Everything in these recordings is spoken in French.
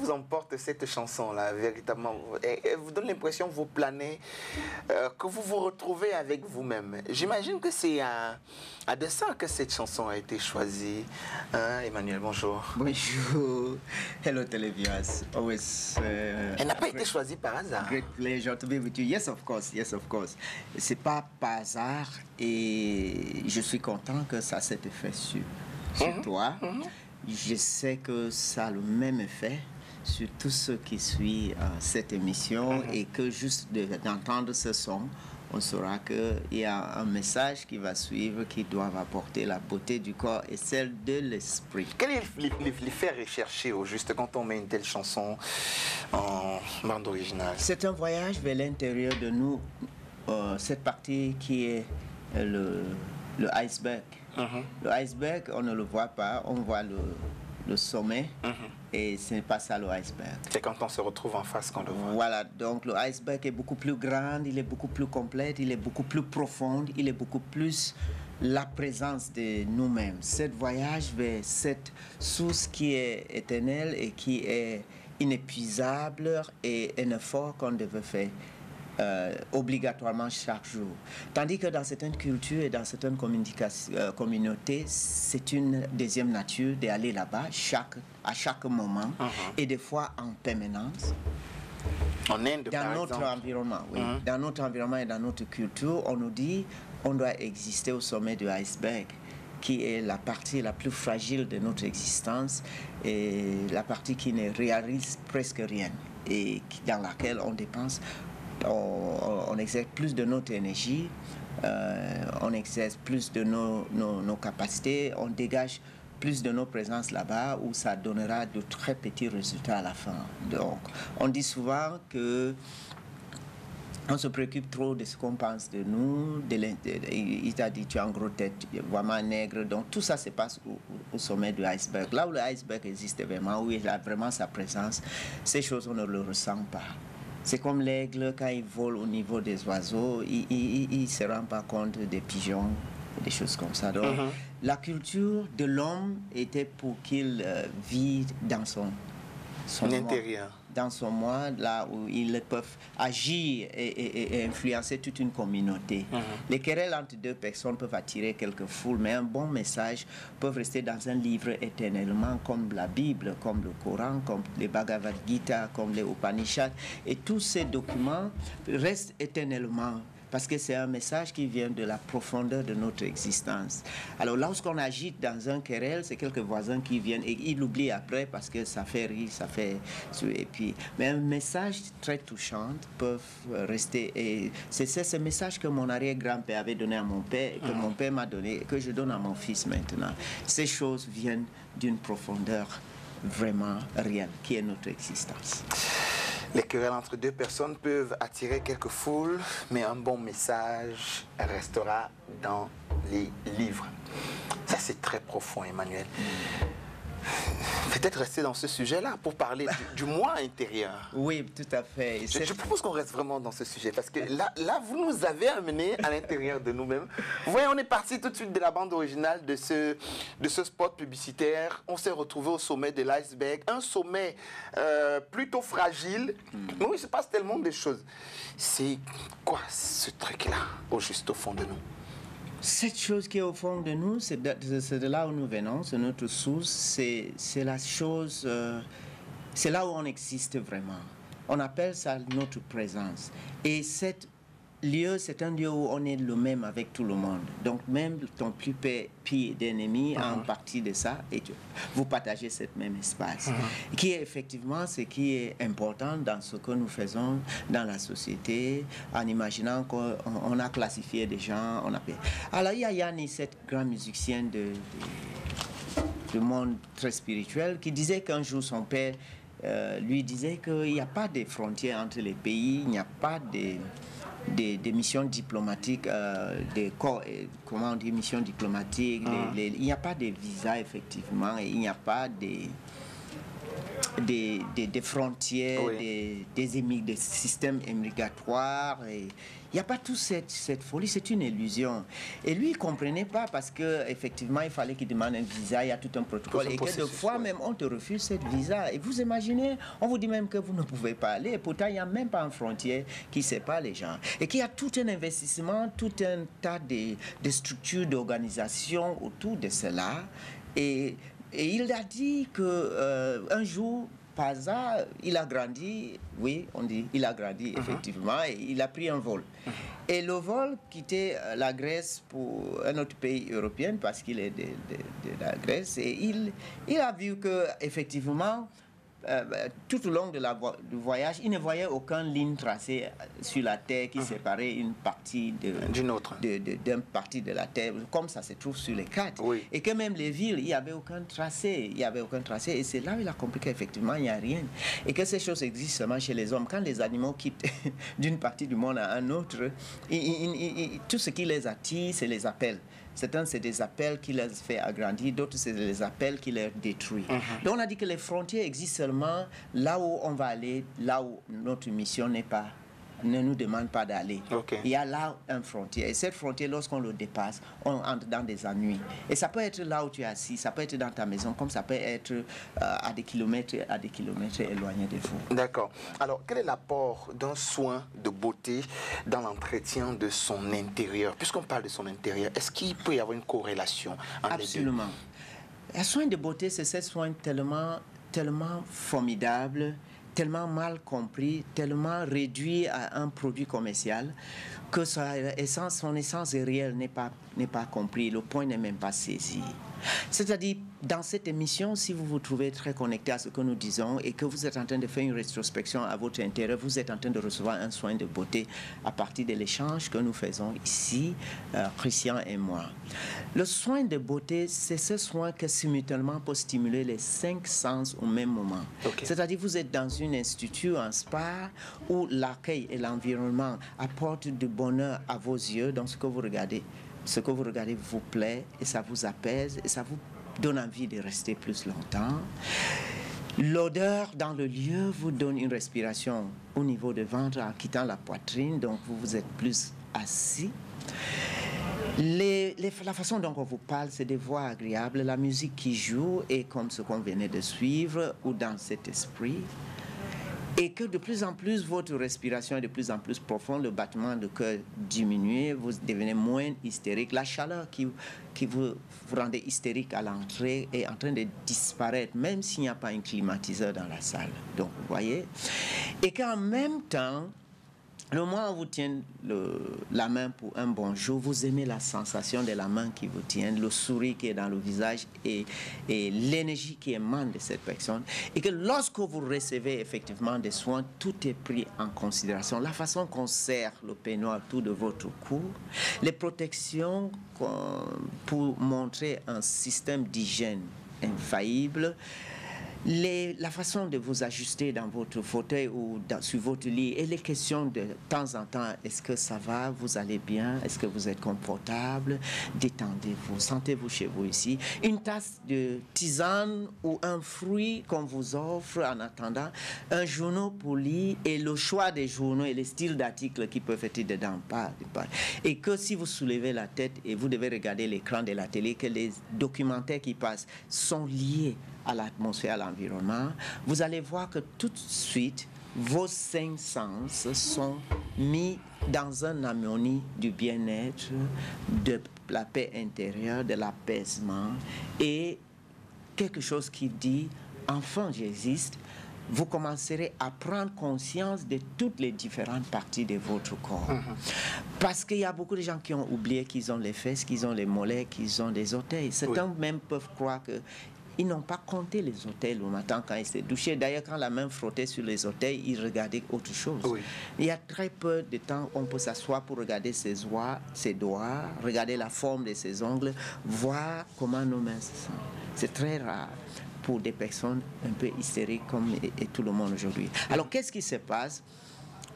vous emporte cette chanson-là, véritablement? Elle vous donne l'impression que vous planez, que vous vous retrouvez avec vous-même. J'imagine que c'est à dessein que cette chanson a été choisie. Hein, Emmanuel, bonjour. Bonjour. Hello, televiewers. Always. Elle n'a pas été choisie par hasard. Great pleasure to be with you. Yes, of course. Yes, of course. C'est pas par hasard et je suis content que ça s'est fait sur toi. Je sais que ça a le même effet sur tous ceux qui suivent cette émission et que juste d'entendre ce son, on saura qu'il y a un message qui va suivre qui doit apporter la beauté du corps et celle de l'esprit. Quel est l'effet recherché au juste quand on met une telle chanson en bande originale? C'est un voyage vers l'intérieur de nous, cette partie qui est le iceberg. Le iceberg, on ne le voit pas, on voit le sommet et ce n'est pas ça le iceberg. C'est quand on se retrouve en face qu'on le voit. Voilà, donc le iceberg est beaucoup plus grand, il est beaucoup plus complet, il est beaucoup plus profond, il est beaucoup plus la présence de nous-mêmes. Ce voyage vers cette source qui est éternelle et qui est inépuisable et un effort qu'on devait faire. Obligatoirement chaque jour. Tandis que dans certaines cultures et dans certaines communautés, c'est une deuxième nature d'aller là-bas à chaque moment et des fois en permanence. En Inde, dans notre environnement, oui. Dans notre environnement et dans notre culture, on nous dit on doit exister au sommet du iceberg, qui est la partie la plus fragile de notre existence et la partie qui ne réalise presque rien et dans laquelle on dépense. On exerce plus de notre énergie, on exerce plus de nos capacités, on dégage plus de nos présences là-bas où ça donnera de très petits résultats à la fin. Donc, on dit souvent que on se préoccupe trop de ce qu'on pense de nous. Il t'a dit tu es en gros tête, tu es vraiment nègre. Donc tout ça se passe au sommet du iceberg. Là où le iceberg existe vraiment, où il a vraiment sa présence, ces choses on ne le ressent pas. C'est comme l'aigle, quand il vole au niveau des oiseaux, il ne se rend pas compte des pigeons, des choses comme ça. Donc, la culture de l'homme était pour qu'il vive dans son intérieur. Dans son moi, là où ils peuvent agir et influencer toute une communauté. Les querelles entre deux personnes peuvent attirer quelques foules, mais un bon message peut rester dans un livre éternellement, comme la Bible, comme le Coran, comme les Bhagavad Gita, comme les Upanishads. Et tous ces documents restent éternellement, parce que c'est un message qui vient de la profondeur de notre existence. Alors lorsqu'on agite dans un querelle, c'est quelques voisins qui viennent et ils l'oublient après parce que ça fait rire, ça fait... Et puis, mais un message très touchant peut rester. Et c'est ce message que mon arrière-grand-père avait donné à mon père, que mon père m'a donné, et que je donne à mon fils maintenant. Ces choses viennent d'une profondeur vraiment réelle, qui est notre existence. Les querelles entre deux personnes peuvent attirer quelques foules, mais un bon message restera dans les livres. Ça, c'est très profond, Emmanuel. Peut-être rester dans ce sujet-là pour parler du moi intérieur. Oui, tout à fait. Je propose qu'on reste vraiment dans ce sujet parce que là, vous nous avez amenés à l'intérieur de nous-mêmes. Vous voyez, on est parti tout de suite de la bande originale de ce spot publicitaire. On s'est retrouvé au sommet de l'iceberg, un sommet plutôt fragile. Mais oui, il se passe tellement de choses. C'est quoi ce truc-là, au juste au fond de nous? Cette chose qui est au fond de nous, c'est de là où nous venons, c'est notre source, c'est la chose, c'est là où on existe vraiment. On appelle ça notre présence. Et cette lieu, c'est un lieu où on est le même avec tout le monde. Donc même ton plus pire d'ennemi a une partie de ça et vous partagez ce même espace. Qui est effectivement ce qui est important dans ce que nous faisons dans la société, en imaginant qu'on a classifié des gens. Alors il y a Yanni, cette grande musicienne du monde très spirituel, qui disait qu'un jour son père lui disait qu'il n'y a pas de frontières entre les pays, il n'y a pas des missions diplomatiques, comment on dit, missions diplomatiques, il n'y a pas de visa effectivement, et il n'y a pas de... des frontières, oui. des systèmes immigratoires. Il n'y a pas toute cette folie, c'est une illusion. Et lui, il ne comprenait pas parce qu'effectivement, il fallait qu'il demande un visa, il y a tout un protocole. Et que de fois même, on te refuse cette visa. Et vous imaginez, on vous dit même que vous ne pouvez pas aller. Et pourtant, il n'y a même pas une frontière qui sépare les gens. Et qu'il y a tout un investissement, tout un tas de structures, d'organisations autour de cela. Et il a dit qu'un jour, par hasard, il a grandi, oui, on dit, il a grandi effectivement, et il a pris un vol. Et le vol quittait la Grèce pour un autre pays européen, parce qu'il est de la Grèce, et il a vu qu'effectivement, tout au long du voyage, il ne voyait aucune ligne tracée sur la Terre qui séparait une partie d'une autre, d'une partie de la Terre, comme ça se trouve sur les cartes. Oui. Et que même les villes, il n'y avait aucun tracé. Et c'est là où il a compris qu'effectivement, il n'y a rien. Et que ces choses existent seulement chez les hommes. Quand les animaux quittent d'une partie du monde à un autre, tout ce qui les attire, c'est les appels. Certains, c'est des appels qui les fait agrandir, d'autres, c'est des appels qui les détruisent. Donc, on a dit que les frontières existent seulement là où on va aller, là où notre mission ne nous demande pas d'aller. Il y a là une frontière. Et cette frontière, lorsqu'on le dépasse, on entre dans des ennuis. Et ça peut être là où tu es assis, ça peut être dans ta maison, comme ça peut être à des kilomètres éloignés de vous. D'accord. Alors, quel est l'apport d'un soin de beauté dans l'entretien de son intérieur? Puisqu'on parle de son intérieur, est-ce qu'il peut y avoir une corrélation entre les deux? Absolument. Un soin de beauté, c'est ce soin tellement formidable, tellement mal compris, tellement réduit à un produit commercial que son essence réelle n'est pas compris, le point n'est même pas saisi. C'est-à-dire, dans cette émission, si vous vous trouvez très connecté à ce que nous disons et que vous êtes en train de faire une rétrospection à votre intérieur, vous êtes en train de recevoir un soin de beauté à partir de l'échange que nous faisons ici, Christian et moi. Le soin de beauté, c'est ce soin qui simultanément peut stimuler les 5 sens au même moment. C'est-à-dire, vous êtes dans un institut, un spa, où l'accueil et l'environnement apportent du bonheur à vos yeux dans ce que vous regardez. Ce que vous regardez vous plaît et ça vous apaise et ça vous donne envie de rester plus longtemps. L'odeur dans le lieu vous donne une respiration au niveau du ventre en quittant la poitrine, donc vous êtes plus assis. La façon dont on vous parle, c'est des voix agréables, la musique qui joue est comme ce qu'on venait de suivre ou dans cet esprit. Et que de plus en plus, votre respiration est de plus en plus profonde, le battement de cœur diminue, vous devenez moins hystérique. La chaleur qui vous rendait hystérique à l'entrée est en train de disparaître, même s'il n'y a pas un climatiseur dans la salle. Donc, vous voyez. Et qu'en même temps, le moment où vous tient la main pour un bonjour, vous aimez la sensation de la main qui vous tient, le sourire qui est dans le visage et l'énergie qui émane de cette personne. Et que lorsque vous recevez effectivement des soins, tout est pris en considération. La façon qu'on serre le peignoir autour de votre cou, les protections pour montrer un système d'hygiène infaillible, la façon de vous ajuster dans votre fauteuil ou sur votre lit et les questions de temps en temps, est-ce que ça va, vous allez bien, est-ce que vous êtes confortable, détendez-vous, sentez-vous chez vous ici. Une tasse de tisane ou un fruit qu'on vous offre en attendant, un journal pour lire et le choix des journaux et les styles d'articles qui peuvent être dedans. Et que si vous soulevez la tête et vous devez regarder l'écran de la télé, que les documentaires qui passent sont liés à l'atmosphère, à l'environnement, vous allez voir que tout de suite, vos 5 sens sont mis dans un harmonie du bien-être, de la paix intérieure, de l'apaisement et quelque chose qui dit « Enfin, j'existe », vous commencerez à prendre conscience de toutes les différentes parties de votre corps. Parce qu'il y a beaucoup de gens qui ont oublié qu'ils ont les fesses, qu'ils ont les mollets, qu'ils ont des orteils. Certains même peuvent croire que ils n'ont pas compté les orteils le matin quand ils s'étaient douchés. D'ailleurs, quand la main frottait sur les orteils, ils regardaient autre chose. Il y a très peu de temps où on peut s'asseoir pour regarder ses doigts, regarder la forme de ses ongles, voir comment nos mains se sentent. C'est très rare pour des personnes un peu hystériques comme et tout le monde aujourd'hui. Alors, qu'est-ce qui se passe?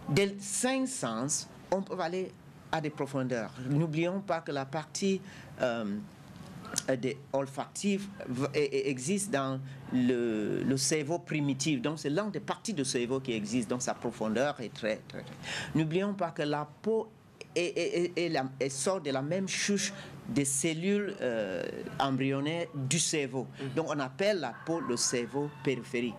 Des 5 sens, on peut aller à des profondeurs. N'oublions pas que la partie olfactif existe dans le cerveau primitif. Donc, c'est l'une des parties du cerveau qui existe. Donc, sa profondeur est très. N'oublions pas que la peau elle sort de la même chouche des cellules embryonnaires du cerveau. Donc, on appelle la peau le cerveau périphérique.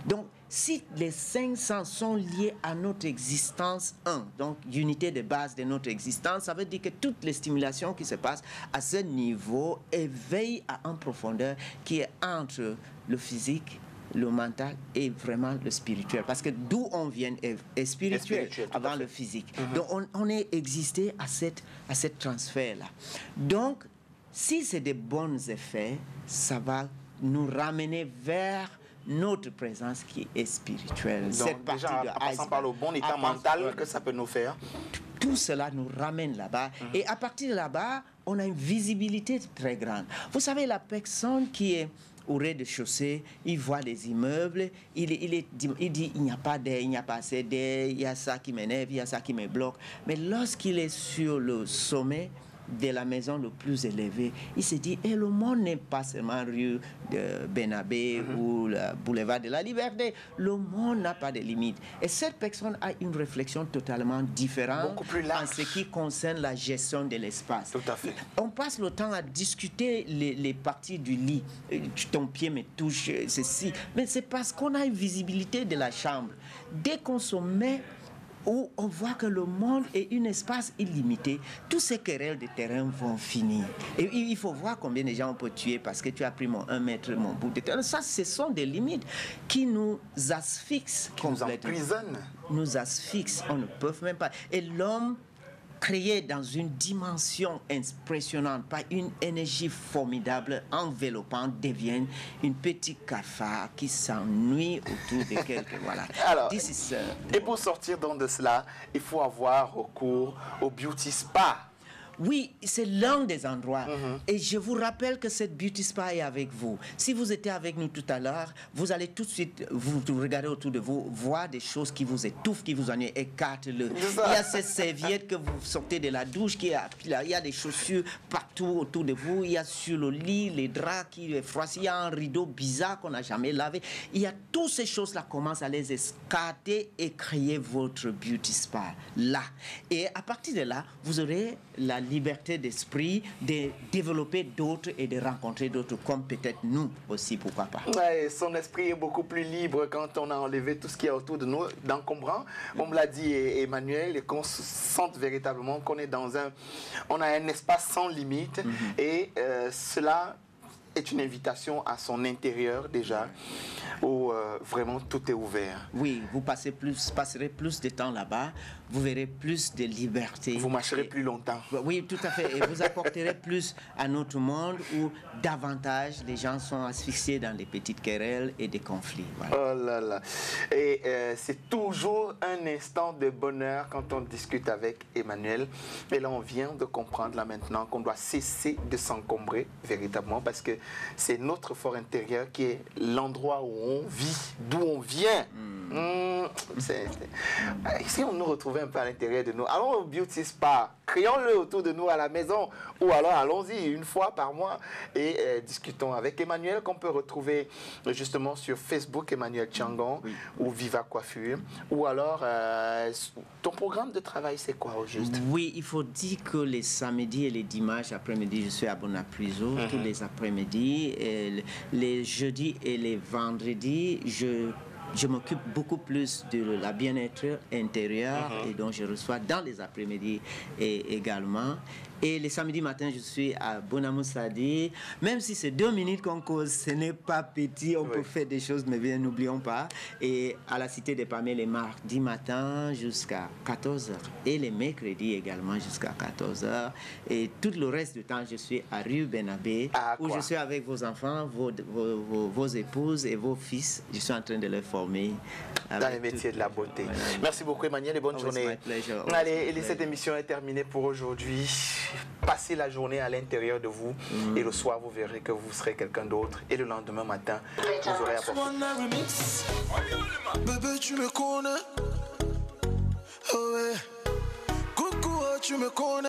Donc, si les 5 sens sont liés à notre existence, donc unité de base de notre existence, ça veut dire que toutes les stimulations qui se passent à ce niveau éveillent en profondeur qui est entre le physique, le mental et vraiment le spirituel. Parce que d'où on vient est spirituel avant le physique. Donc on est existé à cette transfert-là. Donc, si c'est des bons effets, ça va nous ramener vers notre présence qui est spirituelle. Donc, cette partie déjà, de en passant par le bon état mental que ça peut nous faire. Tout cela nous ramène là-bas. Et à partir de là-bas, on a une visibilité très grande. Vous savez, la personne qui est au rez-de-chaussée, il voit les immeubles, il dit il n'y a pas d'air, il n'y a pas assez d'air, il y a ça qui m'énerve, il y a ça qui me bloque. Mais lorsqu'il est sur le sommet de la maison le plus élevée, il se dit, le monde n'est pas seulement rue de Benabé ou le boulevard de la Liberté, le monde n'a pas de limites. Et cette personne a une réflexion totalement différente, beaucoup plus large, en ce qui concerne la gestion de l'espace. Tout à fait. On passe le temps à discuter les parties du lit. Ton pied me touche, ceci. Mais c'est parce qu'on a une visibilité de la chambre. Dès qu'on se met où on voit que le monde est un espace illimité, tous ces querelles de terrain vont finir. Et il faut voir combien de gens on peut tuer parce que tu as pris mon 1 mètre, mon bout de terrain. Ça, ce sont des limites qui nous asphyxient complètement. Nous emprisonnent. Nous asphyxient, on ne peut même pas. Et l'homme créé dans une dimension impressionnante, par une énergie formidable, enveloppante, devient une petite cafard qui s'ennuie autour de quelqu'un. Voilà. Alors, et pour sortir donc de cela, il faut avoir recours au beauty spa. Oui, c'est l'un des endroits. Et je vous rappelle que cette beauty spa est avec vous. Si vous étiez avec nous tout à l'heure, vous allez tout de suite vous regarder autour de vous, voir des choses qui vous étouffent, qui vous ennuient, écarte-le. Il y a ces serviettes que vous sortez de la douche, il y a des chaussures partout autour de vous, il y a sur le lit les draps qui froissent, il y a un rideau bizarre qu'on n'a jamais lavé. Il y a toutes ces choses-là, commencent à les écarter et créer votre beauty spa là. Et à partir de là, vous aurez la liberté d'esprit de développer d'autres et de rencontrer d'autres, comme peut-être nous aussi, pourquoi pas. Ouais, son esprit est beaucoup plus libre quand on a enlevé tout ce qui est autour de nous, d'encombrant. On me l'a dit, Emmanuel, et qu'on se sente véritablement qu'on est on a un espace sans limite. Et cela est une invitation à son intérieur déjà, où vraiment tout est ouvert. Oui, vous passerez plus de temps là-bas, vous verrez plus de liberté. Vous marcherez plus longtemps. Oui, tout à fait. Et vous apporterez plus à notre monde où davantage les gens sont asphyxiés dans des petites querelles et des conflits. Voilà. Oh là là. Et c'est toujours un instant de bonheur quand on discute avec Emmanuel. Et là, on vient de comprendre là maintenant qu'on doit cesser de s'encombrer véritablement parce que c'est notre fort intérieur qui est l'endroit où on vit, d'où on vient. Si on nous retrouvait un peu à l'intérieur de nous, allons au beauty spa, créons-le autour de nous à la maison, ou alors allons-y une fois par mois et discutons avec Emmanuel, qu'on peut retrouver justement sur Facebook, Emmanuel Tchangon, ou Viva Coiffure, ou alors ton programme de travail, c'est quoi au juste? Oui, il faut dire que les samedis et les dimanches après-midi, je suis à Bonapriso, tous les après-midi, les jeudis et les vendredis, je m'occupe beaucoup plus de la bien-être intérieur et donc je reçois dans les après-midi également. Et les samedis matins, je suis à Bonamoussadi. Même si c'est 2 minutes qu'on cause, ce n'est pas petit. On peut faire des choses, mais bien, n'oublions pas. Et à la Cité des Palmiers, les mardis matins jusqu'à 14h. Et les mercredis également jusqu'à 14h. Et tout le reste du temps, je suis à rue Benabé, où je suis avec vos enfants, vos épouses et vos fils. Je suis en train de les former. Dans les métiers de la beauté. Merci beaucoup, Emmanuel, et bonne journée. Allez, cette émission est terminée pour aujourd'hui. Passez la journée à l'intérieur de vous et le soir vous verrez que vous serez quelqu'un d'autre et le lendemain matin vous aurez apporté. Bébé, tu me connais. Oh ouais. Coucou, tu me connais.